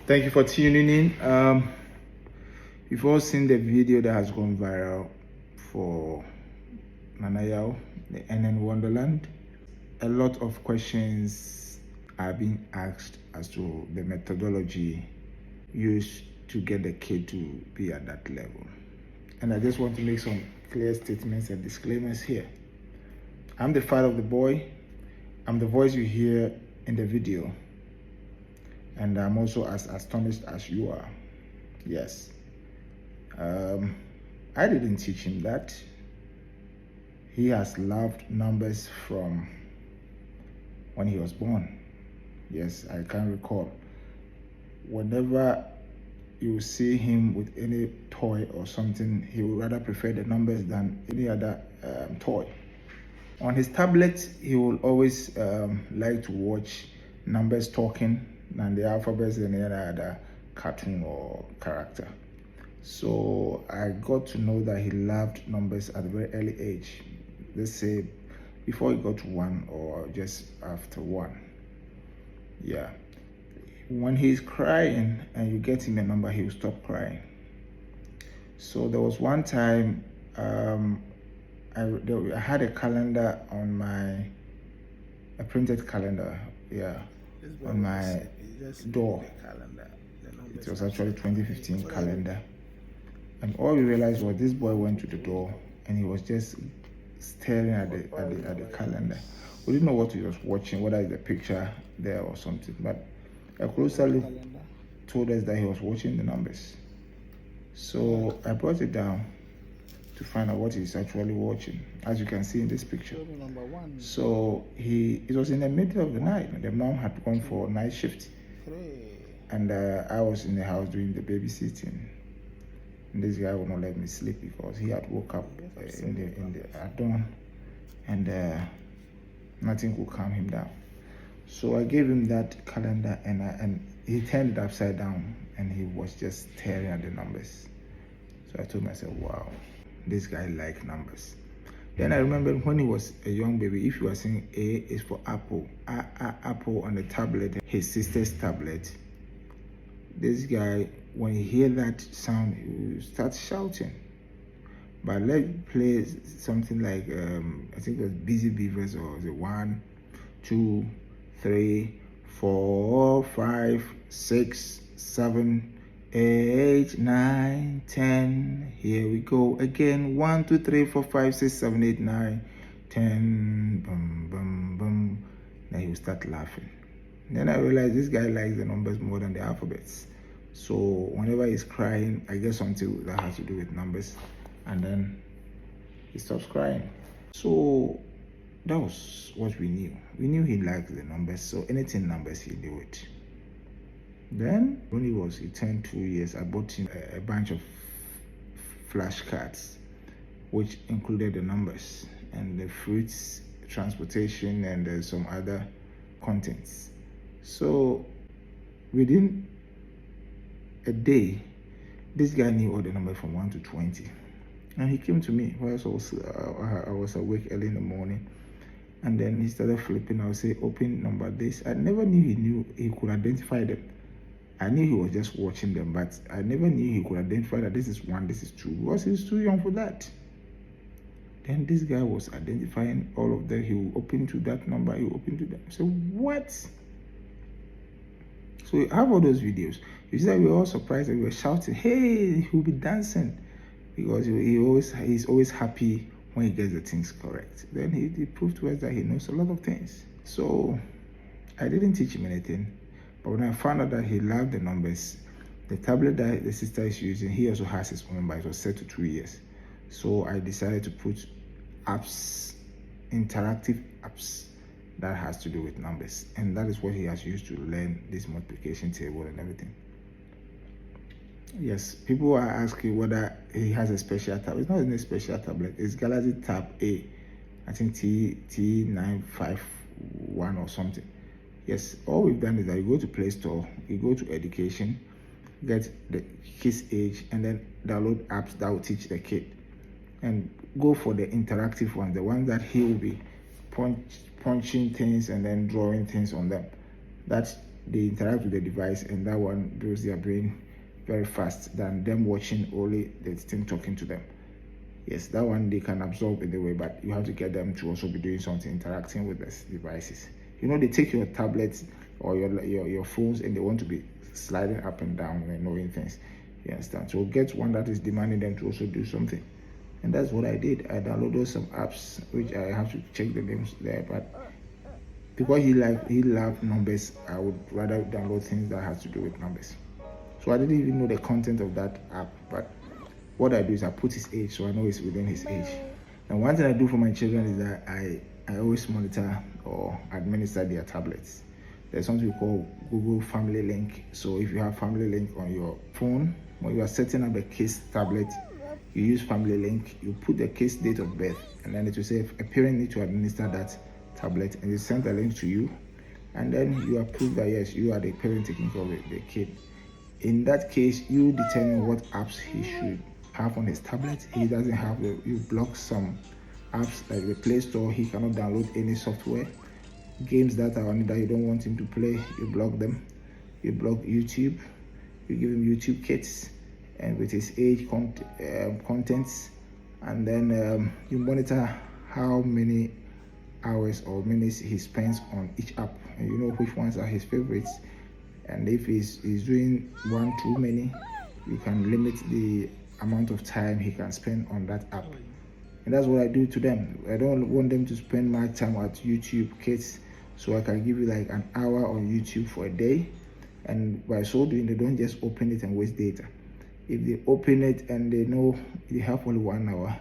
Thank you for tuning in. You've all seen the video that has gone viral for Nana Yaw, the NN Wonderland. A lot of questions are being asked as to the methodology used to get the kid to be at that level. And I just want to make some clear statements and disclaimers here. I'm the father of the boy. I'm the voice you hear in the video. And I'm also as astonished as you are. Yes. I didn't teach him that. He has loved numbers from when he was born. Yes, I can recall. Whenever you see him with any toy or something, he would rather prefer the numbers than any other toy. On his tablet, he will always like to watch numbers talking than the alphabets and any other cartoon or character. So I got to know that he loved numbers at a very early age. Let's say before he got to 1 or just after 1. Yeah. When he's crying and you get him a number, he will stop crying. So there was one time I had a calendar on a printed calendar, on my door. It was actually 2015 calendar. And all we realized was this boy went to the door and he was just staring at the calendar. We didn't know what he was watching, whether it's a picture there or something. But a closer look told us that he was watching the numbers. So I brought it down to find out what he's actually watching, as you can see in this picture. So it was in the middle of the night. The mom had gone for night shift, and I was in the house doing the babysitting. And this guy would not let me sleep because he had woke up at dawn, and nothing could calm him down. So I gave him that calendar, and he turned it upside down, and he was just staring at the numbers. So I told myself, wow, this guy likes numbers. Then I remembered when he was a young baby, if you were saying A is for apple, apple on the tablet, his sister's tablet, this guy, when he hear that sound, he will start shouting. But let's play something like, I think it was Busy Beavers, or the 1, 2, 3, 4, 5, 6, 7, 8, 9, 10. Here we go again. 1, 2, 3, 4, 5, 6, 7, 8, 9, 10. Boom, boom, boom. Then he will start laughing. Then I realized this guy likes the numbers more than the alphabets. So whenever he's crying, I get something that has to do with numbers, and then he stops crying. So that was what we knew. We knew he liked the numbers, so anything numbers, he knew it. Then when he turned 2 years, I bought him a bunch of flashcards, which included the numbers and the fruits, transportation, and some other contents. So within a day, this guy knew all the numbers from 1 to 20. And he came to me while I was awake early in the morning. And then he started flipping. I would say, open number this. I never knew he could identify them. I knew he was just watching them, but I never knew he could identify that this is 1, this is 2, because he's too young for that. Then this guy was identifying all of them. He will open to that number, he will open to that. So what? So we have all those videos. You see that we were all surprised and we were shouting, hey, he'll be dancing, because he's always happy when he gets the things correct. Then he proved to us that he knows a lot of things. So I didn't teach him anything. But when I found out that he loved the numbers, the tablet that the sister is using, he also has his own, but it was set to 2 years. So I decided to put apps, interactive apps, that has to do with numbers. And that is what he has used to learn this multiplication table and everything. Yes, people are asking whether he has a special tablet. It's not a special tablet. It's Galaxy Tab A. I think T951 or something. Yes, all we've done is that you go to Play Store, you go to Education, get the kid's age, and then download apps that will teach the kid. And go for the interactive ones, the ones that he will be punching things and then drawing things on them. That they interact with the device, and that one builds their brain very fast than them watching only the thing talking to them. Yes, that one they can absorb in the way, but you have to get them to also be doing something, interacting with the devices. They take your tablets or your phones, and they want to be sliding up and down and knowing things. You understand? So get one that is demanding them to also do something. And that's what I did. I downloaded some apps, which I have to check the names there, but because he loved numbers, I would rather download things that has to do with numbers. So I didn't even know the content of that app, but what I do is I put his age, so I know it's within his age. And one thing I do for my children is that I always monitor or administer their tablets. There's something we call Google Family Link. So if you have Family Link on your phone, when you are setting up a case tablet, you use Family Link, you put the case date of birth, and then it will say a parent needs to administer that tablet, and it sends a link to you, and then you approve that yes, you are the parent taking care of the kid. In that case, you determine what apps he should have on his tablet. He doesn't have you block some apps like the Play Store. He cannot download any software. Games that are on it that you don't want him to play, you block them. You block YouTube. You give him YouTube Kids, and with his age contents, and then you monitor how many hours or minutes he spends on each app, and you know which ones are his favorites. And if he's doing one too many, you can limit the amount of time he can spend on that app. And that's what I do to them. I don't want them to spend my time at YouTube Kids, so I can give you like an hour on YouTube for a day. And by so doing, they don't just open it and waste data. If they open it and they know they have only 1 hour,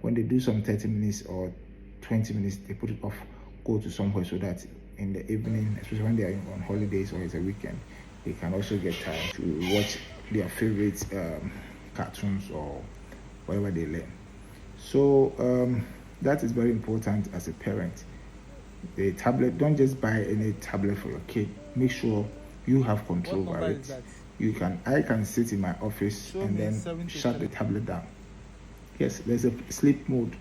when they do some 30 minutes or 20 minutes, they put it off, go to somewhere, so that in the evening, especially when they are on holidays or it's a weekend, they can also get time to watch their favorite cartoons or whatever they learn. So that is very important as a parent. The tablet, don't just buy any tablet for your kid. Make sure you have control over it. I can sit in my office and then shut the tablet down. Yes, there's a sleep mode.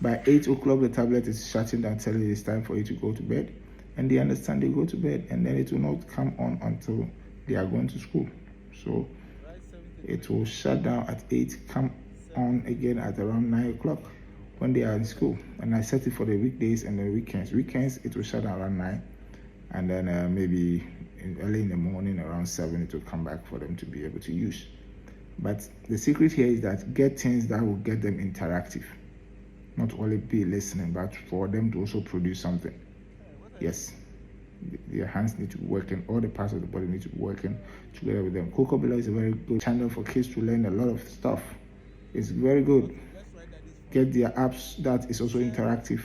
By 8 o'clock, the tablet is shutting down, telling you it's time for you to go to bed. And they understand, they go to bed, and then it will not come on until they are going to school. So it will shut down at 8, come on again at around 9 o'clock when they are in school. And I set it for the weekdays and the weekends. Weekends, it will shut down around 9. And then maybe early in the morning, around 7, it will come back for them to be able to use. But the secret here is that get things that will get them interactive. Not only be listening, but for them to also produce something. Yes, their hands need to be working, all the parts of the body need to be working together with them. Cocobilla is a very good channel for kids to learn a lot of stuff. It's very good. Get their apps that is also interactive.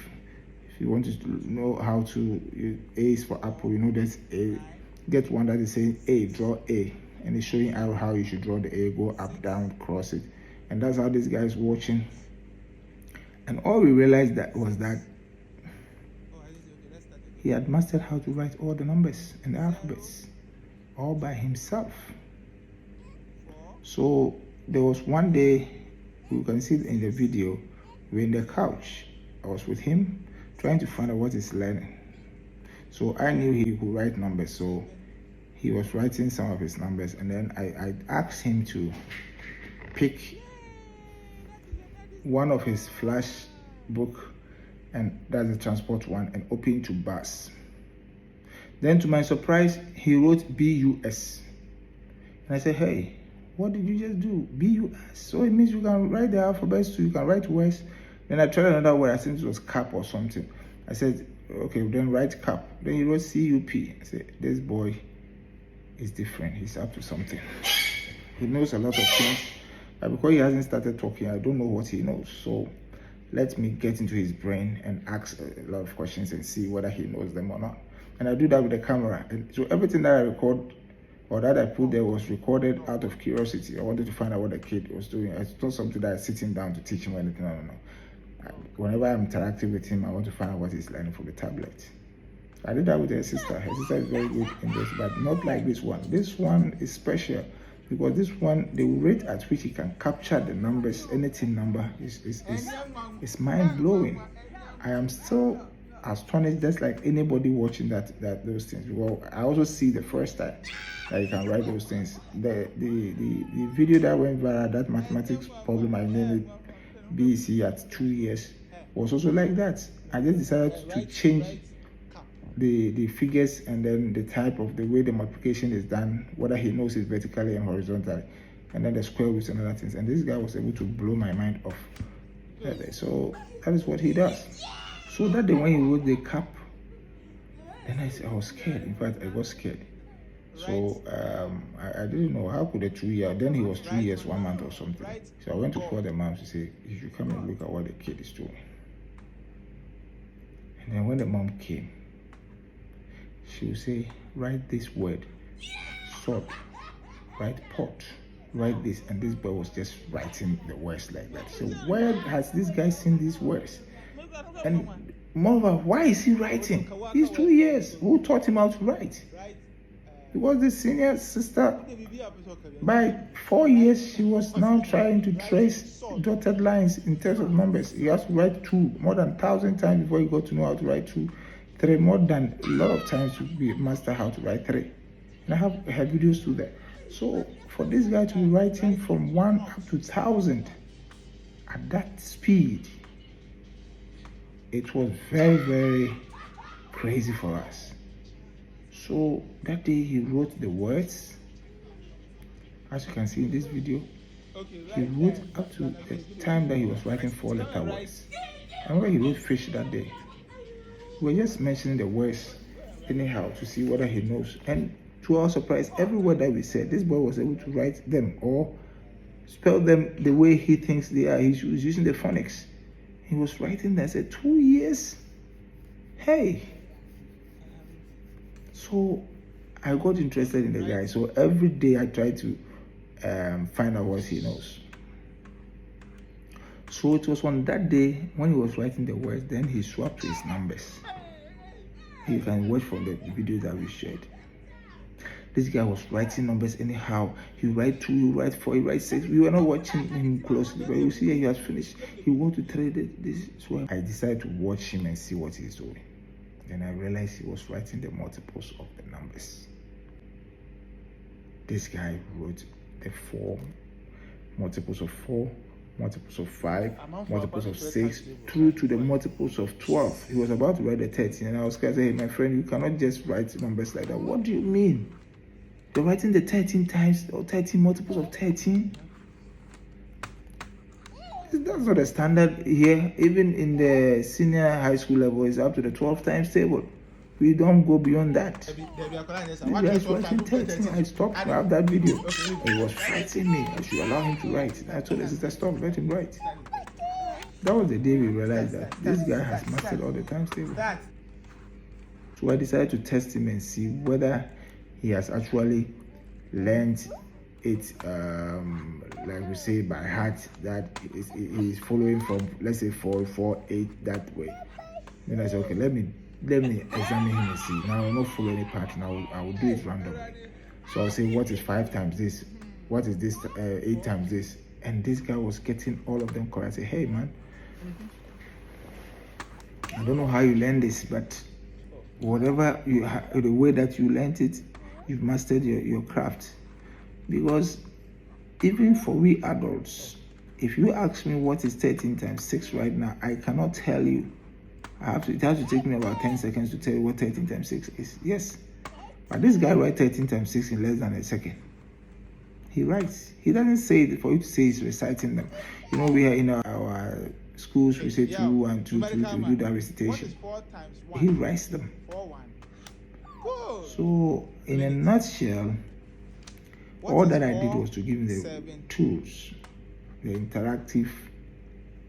If you want to know how to, A is for apple, there's A. Get one that is saying A, draw A, and it's showing out how you should draw the A, go up, down, cross it. And that's how this guy is watching. And all we realized was that he had mastered how to write all the numbers and the alphabets all by himself. So there was one day, you can see it in the video, we're in the couch. I was with him trying to find out what he's learning. So I knew he could write numbers, so he was writing some of his numbers, and then I asked him to pick one of his flash book, and that's the transport one, and open to bus. Then to my surprise, he wrote BUS. And I said, hey, what did you just do? BUS. So it means you can write the alphabets too, you can write words. Then I tried another word, I think it was cap or something. I said, okay, then write cap. Then he wrote CUP. I said, this boy is different, he's up to something. He knows a lot of things, but because he hasn't started talking, I don't know what he knows. So let me get into his brain and ask a lot of questions and see whether he knows them or not. And I do that with the camera. And so everything that I record or that I put there was recorded out of curiosity. I wanted to find out what the kid was doing. It's not something that I sit him down to teach him or anything. I don't know. Whenever I'm interacting with him, I want to find out what he's learning from the tablet. I did that with her sister. Her sister is very good in this, but not like this one. This one is special because this one, the rate at which he can capture the numbers, anything number, is mind-blowing. I am still astonished, just like anybody watching those things. Well, I also see the first time that you can write those things. The video that went viral, that mathematics problem I named it BC at 2 years, was also like that. I just decided to change the figures and then the type of the way the multiplication is done, whether he knows it vertically and horizontally, and then the square roots and other things. And this guy was able to blow my mind off. So that is what he does. So that day when he wrote the cap, then I was scared. In fact, I got scared. So I didn't know how could a 2 year. Then he was 2 years, 1 month or something. So I went to call the mom to say, you should come and look at what the kid is doing. And then when the mom came, she would say, write this word, salt, write pot, write this. And this boy was just writing the words like that. So where has this guy seen these words? And moreover, why is he writing? He's 2 years. Who taught him how to write? He was the senior sister. By 4 years, she was now trying to trace dotted lines in terms of numbers. He has to write 2 more than 1,000 times before he got to know how to write 2. 3 more than a lot of times to be master how to write 3. And I have videos to that. So for this guy to be writing from 1 up to 1,000 at that speed, it was very, very crazy for us. So that day he wrote the words. As you can see in this video, he wrote up to the time that he was writing 4-letter words. And when he wrote fish that day, we were just mentioning the words anyhow to see whether he knows. And to our surprise, every word that we said, this boy was able to write them or spell them the way he thinks they are. He was using the phonics. He was writing that. I said, 2 years? Hey! So I got interested in the guy. So every day I try to find out what he knows. So it was on that day when he was writing the words, then he swapped his numbers. You can watch from the video that we shared. This guy was writing numbers anyhow. He write 2, he write 4, he write 6. We were not watching him closely, but you see he has finished. He want to trade this. So I decided to watch him and see what he's doing. Then I realized he was writing the multiples of the numbers. This guy wrote the 4, multiples of 4, multiples of 5, multiples of 6, through to the multiples of 12. He was about to write the 13, and I was scared. Hey, my friend, you cannot just write numbers like that. What do you mean? You're writing the 13 times or 13 multiples of 13? That's not a standard here. Even in the senior high school level, it's up to the 12 times table. We don't go beyond that. This guy is writing 13. I stopped. I have that video. He was fighting me. I should allow him to write. I told the sister, stop, let him write. That was the day we realized that this guy has mastered all the times table. So I decided to test him and see whether he has actually learned it, like we say, by heart, that he is following from, let's say, 4, 4, 8, that way. Then I said, okay, let me examine him and see. Now I will not follow any pattern. I will do it randomly. So I'll say, what is 5 times this? What is this 8 times this? And this guy was getting all of them correct. I say, hey man, I don't know how you learned this, but whatever the way that you learned it, you've mastered your craft. Because even for we adults, if you ask me what is 13 times 6 right now, I cannot tell you. It has to take me about 10 seconds to tell you what 13 times 6 is. Yes. But this guy writes 13 times 6 in less than a second. He writes. He doesn't say it for you to say he's reciting them. You know, we are in our schools, we say 2, 1, 2, 2 to do that recitation. He writes them. So, in a nutshell, all that I did was to give him the tools, the interactive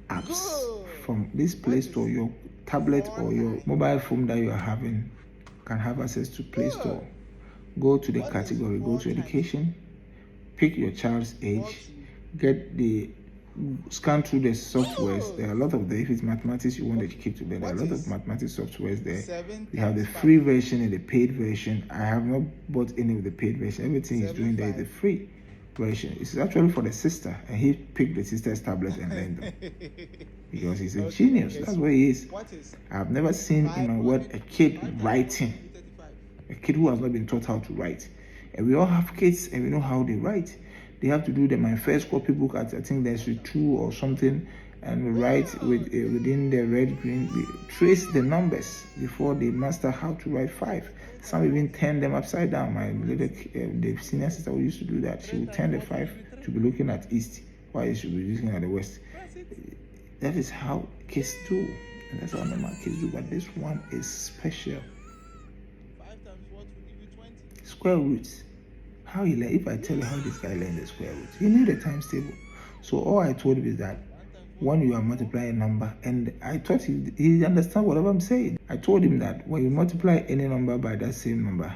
apps from this Play Store. Your tablet or your mobile phone that you are having can have access to Play Store. Go to the category, go to education, pick your child's age, scan through the softwares. There are a lot of if it's mathematics you want the kid to learn, there are a lot of mathematics softwares there. They have the free version and the paid version. I have not bought any of the paid version. Everything he's doing there is the free. version. It's actually for the sister, and he picked the sister's tablet and learned them. Because he's a genius. That's what he is. I've never seen in my world a kid writing. A kid who has not been taught how to write. And we all have kids and we know how they write. They have to do my first copy book at, I think there's 2 or something, and write within the red, green, trace the numbers before they master how to write 5. Some even turn them upside down. My little the senior sister who used to do that. She would turn the 5 to be looking at east, while she should be looking at the west. That is how kids do, and that's how normal kids do. But this one is special. 5 times what will give you 20? Square roots. How he learned? If I tell you how this guy learned the square roots, he knew the times table. So all I told him is that when you are multiplying a number, and I thought he understand whatever I'm saying. I told him that when you multiply any number by that same number,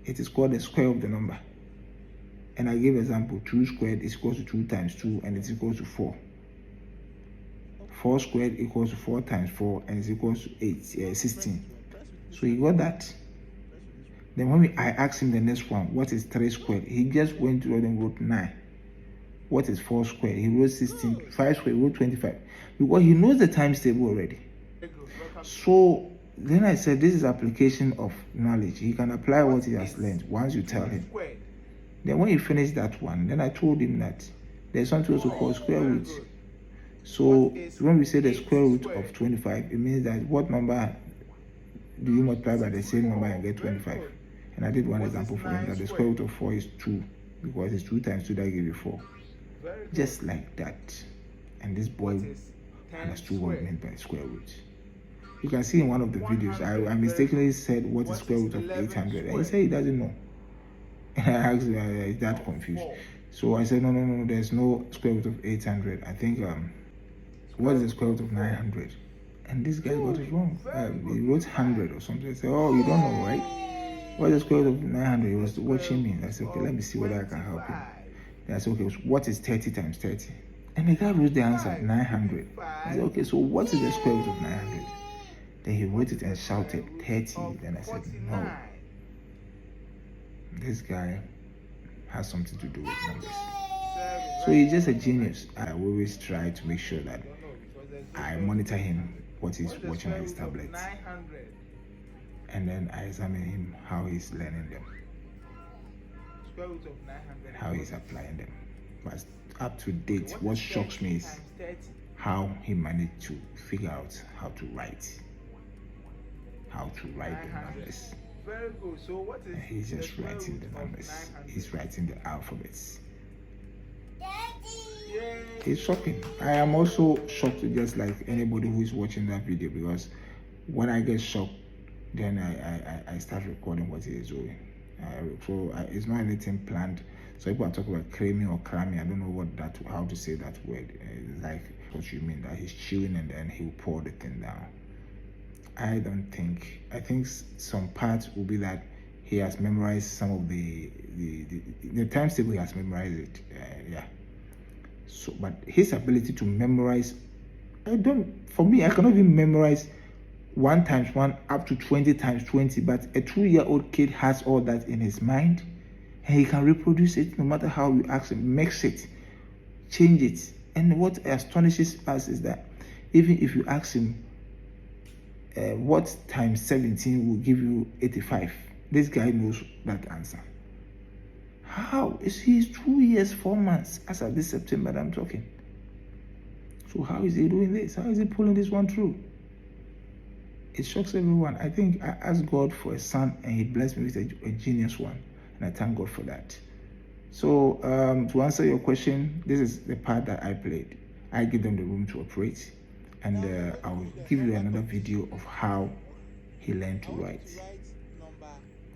it is called the square of the number. And I gave example: 2 squared is equal to 2 times 2, and it's equal to 4. 4 squared equals to 4 times 4, and it's equals to 16. So he got that. Then when I asked him the next one, what is 3 squared? He just went through and wrote 9. What is 4 squared? He wrote 16. 5 squared, he wrote 25. Because he knows the times table already. So then I said, this is application of knowledge. He can apply what he has learned once you tell him. Then when he finished that one, then I told him that there's something also called square root. So when we say the square root of 25, it means that what number do you multiply by the same number and get 25? And I did one example for him that the square root of 4 is 2, because it's 2 times 2 that gives you 4. Just like that. And this boy understood what it meant by square root. You can see in one of the videos, I mistakenly said what is square root of 800, and he said he doesn't know. And I asked him, is that confused? So I said, no, there's no square root of 800. I think, what is the square root of 900? And this guy got it wrong. He wrote 100 or something. I said, oh, you don't know, right? What is the square root of 900? He was watching me. I said, okay, let me see whether I can help him. Then I said, okay, what is 30 times 30? And the guy wrote the answer, 900. I said, okay, so what is the square root of 900? Then he wrote it and shouted, 30. Then I said, no. This guy has something to do with numbers. So he's just a genius. I always try to make sure that I monitor him, what he's watching on his tablet. And then I examine him, how he's learning them, how he's applying them. But up to date, what shocks me is how he managed to figure out how to write the numbers. Very good. So what is He's just writing the numbers. He's writing the alphabets. It's shocking. I am also shocked, just like anybody who is watching that video, because when I get shocked, then I start recording what he is doing. It's not anything planned. So people are talking about cramming or cramming. I don't know how to say that word. It's like what you mean, that he's chewing and then he'll pour the thing down. I think some parts will be that he has memorized some of the times table. He has memorized it. So, but his ability to memorize, for me, I cannot even memorize 1 times 1 up to 20 times 20. But a 2-year-old kid has all that in his mind, and he can reproduce it no matter how you ask him, mix it, change it. And what astonishes us is that even if you ask him, what times 17 will give you 85? This guy knows that answer. How? He's 2 years, 4 months as of this September that I'm talking. So how is he doing this? How is he pulling this one through? It shocks everyone. I think I asked God for a son, and he blessed me with a genius one, and I thank God for that. So to answer your question, this is the part that I played. I give them the room to operate, and I'll give you another video of how he learned to write.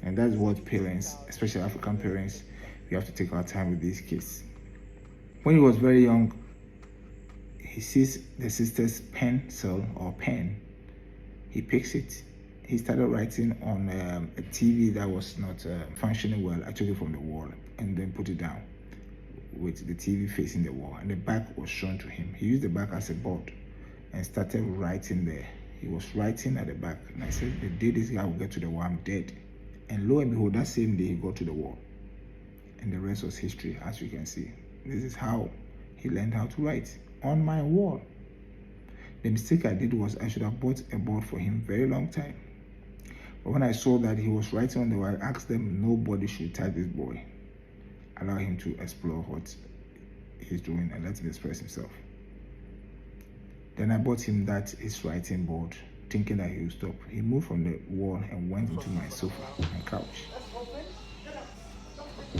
And that's what parents, especially African parents, we have to take our time with these kids. When he was very young, he sees the sister's pencil or pen. He picks it. He started writing on a TV that was not functioning well. I took it from the wall and then put it down with the TV facing the wall, and the back was shown to him. He used the back as a board and started writing there. He was writing at the back, and I said, the day this guy will get to the wall, I'm dead. And lo and behold, that same day he got to the wall. and the rest was history. As you can see, this is how he learned how to write on my wall. The mistake I did was I should have bought a board for him very long time. But when I saw that he was writing on the wall, I asked them, nobody should touch this boy. Allow him to explore what he's doing and let him express himself. Then I bought him his writing board, thinking that he would stop. He moved from the wall and went into my sofa and couch.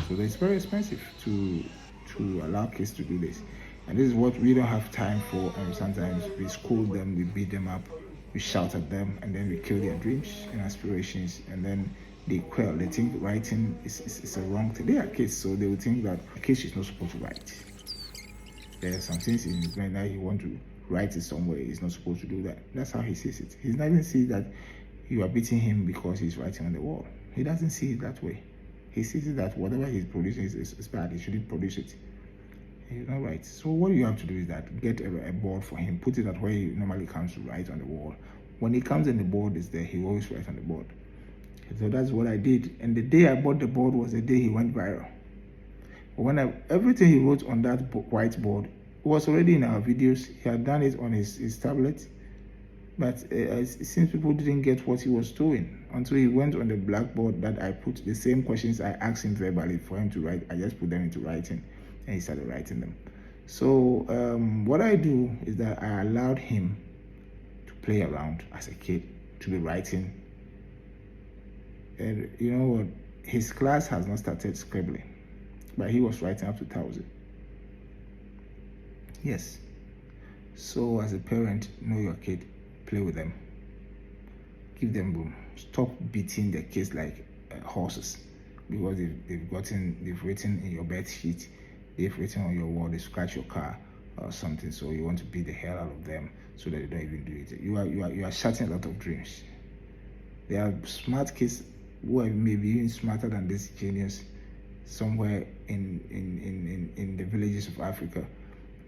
So it's very expensive to allow kids to do this. And this is what we don't have time for, and sometimes we scold them, we beat them up, we shout at them, and then we kill their dreams and aspirations, and then they quell. They think writing is a wrong thing. They are kids, so they will think that a kid is not supposed to write. There are some things in his brain that he wants to write it somewhere. He's not supposed to do that. That's how he sees it. He doesn't see that you are beating him because he's writing on the wall. He doesn't see it that way. He sees it that whatever he's producing is bad. He shouldn't produce it. He's not right. So what you have to do is that get a board for him, put it at where he normally comes to write on the wall. When he comes and the board is there, he always writes on the board. So that's what I did. And the day I bought the board was the day he went viral. When everything he wrote on that whiteboard was already in our videos. He had done it on his tablet, but it seems people didn't get what he was doing until he went on the blackboard that I put the same questions I asked him verbally for him to write. I just put them into writing, and he started writing them. So what I do is that I allowed him to play around as a kid, to be writing. And you know what? His class has not started scribbling, but he was writing up to 1,000. Yes. So as a parent, know your kid, play with them, give them room. Stop beating the kids like horses, because they've written in your bed sheet, they've written on your wall, they scratch your car or something. So you want to beat the hell out of them so that they don't even do it. You are shutting a lot of dreams. There are smart kids who are maybe even smarter than this genius somewhere in the villages of Africa,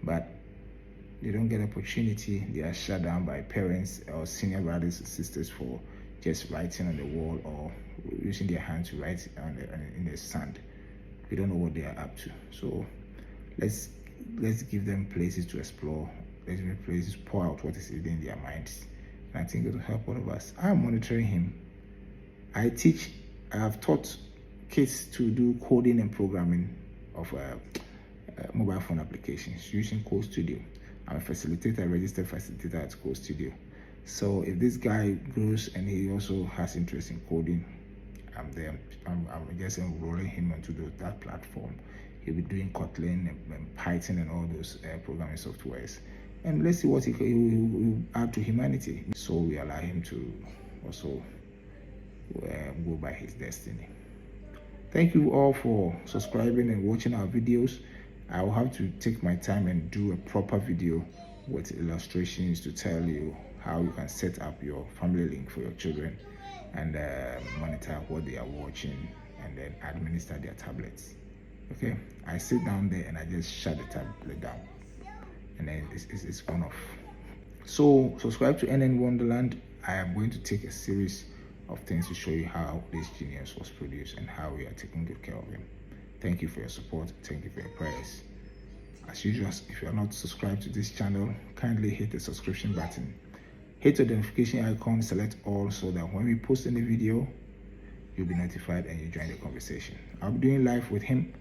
but they don't get opportunity. They are shut down by parents or senior brothers and sisters for just writing on the wall or using their hands to write in the sand. We don't know what they are up to. So let's give them places to explore. Let's give them places to pour out what is in their minds. And I think it will help all of us. I'm monitoring him. I have taught kids to do coding and programming of mobile phone applications using Code Studio. I'm a facilitator, a registered facilitator at Code Studio. So if this guy grows and he also has interest in coding, I'm there. I'm just enrolling him onto that platform. He'll be doing Kotlin and Python and all those programming softwares. And let's see what he will add to humanity. So we allow him to also go by his destiny. Thank you all for subscribing and watching our videos. I will have to take my time and do a proper video with illustrations to tell you how you can set up your family link for your children and monitor what they are watching and then administer their tablets. Okay, I sit down there and I just shut the tablet down and then it's gone off. So subscribe to NN Wonderland. I am going to take a series of things to show you how this genius was produced and how we are taking good care of him. Thank you for your support. Thank you for your prayers. As usual, if you are not subscribed to this channel, kindly hit the subscription button. Hit the notification icon, select all, so that when we post any video, you'll be notified and you join the conversation. I'll be doing live with him,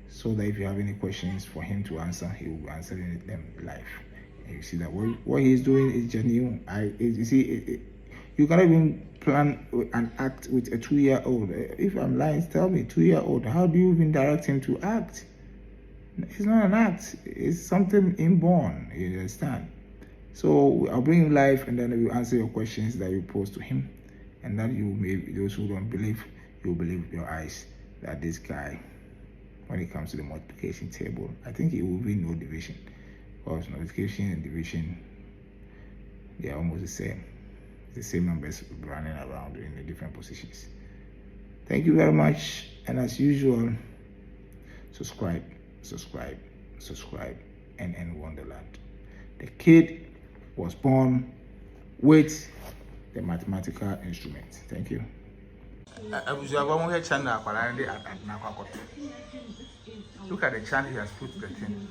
so that if you have any questions for him to answer, he will be answering them live. And you see that what he's doing is genuine. You cannot even plan an act with a 2-year-old. If I'm lying, tell me, 2-year-old, how do you even direct him to act? It's not an act. It's something inborn. You understand? So I'll bring him live, and then I will answer your questions that you pose to him, and that those who don't believe, you'll believe with your eyes that this guy, when it comes to the multiplication table, I think he will win no division, because multiplication and division, they are almost the same. The same numbers running around in the different positions. Thank you very much, and as usual, subscribe, NN Wonderland. The kid was born with the mathematical instrument. Thank you. Look at the channel he has put the thing.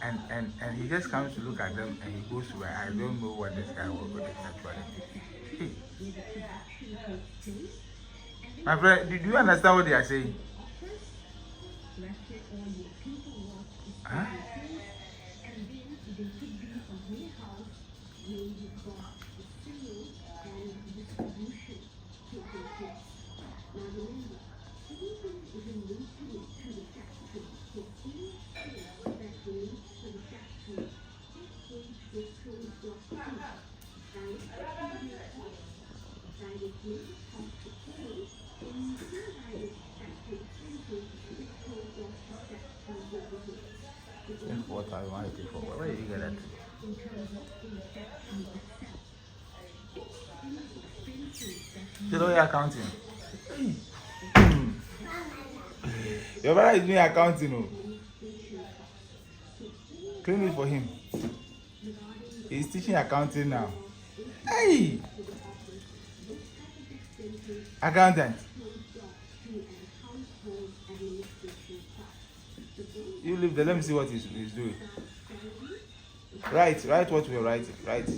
And he just comes to look at them and he goes where I don't know what this guy will actually. My friend, do you understand what they are saying? Huh? What I wanted to for. Where did you get that? You know you're accounting. Your brother is doing accounting. Oh. Claim it for him. He's teaching accounting now. Hey! Accountant. You leave there. Let me see what he's doing. Write what we're writing. Write.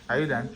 Are you done?